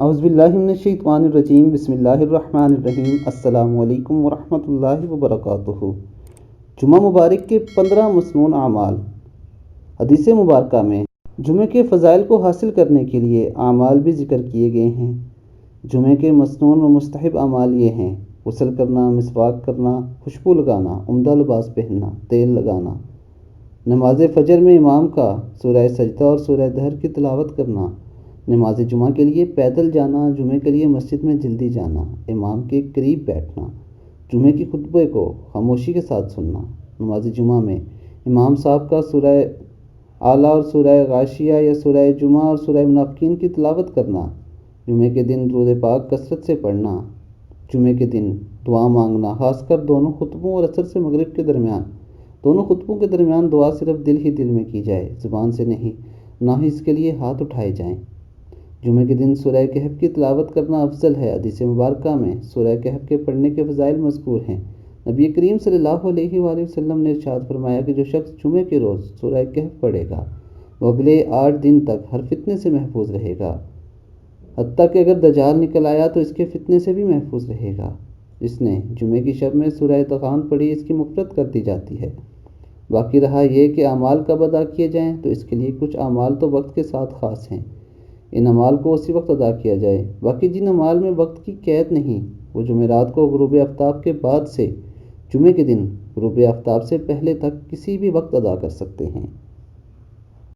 اعوذ باللہ من الشیطان الرجیم، بسم اللہ الرحمن الرحیم۔ السلام علیکم ورحمۃ اللہ وبرکاتہ۔ جمعہ مبارک کے 15 مسنون اعمال۔ حدیث مبارکہ میں جمعے کے فضائل کو حاصل کرنے کے لیے اعمال بھی ذکر کیے گئے ہیں۔ جمعے کے مسنون و مستحب اعمال یہ ہیں: غسل کرنا، مسواک کرنا، خوشبو لگانا، عمدہ لباس پہننا، تیل لگانا، نماز فجر میں امام کا سورہ سجدہ اور سورہ دہر کی تلاوت کرنا، نماز جمعہ کے لیے پیدل جانا، جمعے کے لیے مسجد میں جلدی جانا، امام کے قریب بیٹھنا، جمعے کی خطبے کو خاموشی کے ساتھ سننا، نماز جمعہ میں امام صاحب کا سورہ اعلیٰ اور سورہ غاشیہ یا سورہ جمعہ اور سورہ منافقین کی تلاوت کرنا، جمعے کے دن درود پاک کثرت سے پڑھنا، جمعے کے دن دعا مانگنا، خاص کر دونوں خطبوں اور عصر سے مغرب کے درمیان۔ دونوں خطبوں کے درمیان دعا صرف دل ہی دل میں کی جائے، زبان سے نہیں، نہ ہی اس کے لیے ہاتھ اٹھائے جائیں۔ جمعے کے دن سورہ کہف کی تلاوت کرنا افضل ہے۔ حدیث مبارکہ میں سورہ کہف کے پڑھنے کے فضائل مذکور ہیں۔ نبی کریم صلی اللہ علیہ وآلہ وسلم نے ارشاد فرمایا کہ جو شخص جمعے کے روز سورہ کہف پڑھے گا وہ اگلے 8 دن تک ہر فتنے سے محفوظ رہے گا، حتیٰ کہ اگر دجال نکل آیا تو اس کے فتنے سے بھی محفوظ رہے گا۔ جس نے جمعے کی شب میں سورہ طغان پڑھی اس کی مغفرت کر دی جاتی ہے۔ باقی رہا یہ کہ اعمال کب ادا کیے جائیں، تو اس کے لیے کچھ اعمال تو وقت کے ساتھ خاص ہیں، ان اعمال کو اسی وقت ادا کیا جائے۔ باقی جن اعمال میں وقت کی قید نہیں، وہ جمعرات کو غروب آفتاب کے بعد سے جمعے کے دن غروب آفتاب سے پہلے تک کسی بھی وقت ادا کر سکتے ہیں۔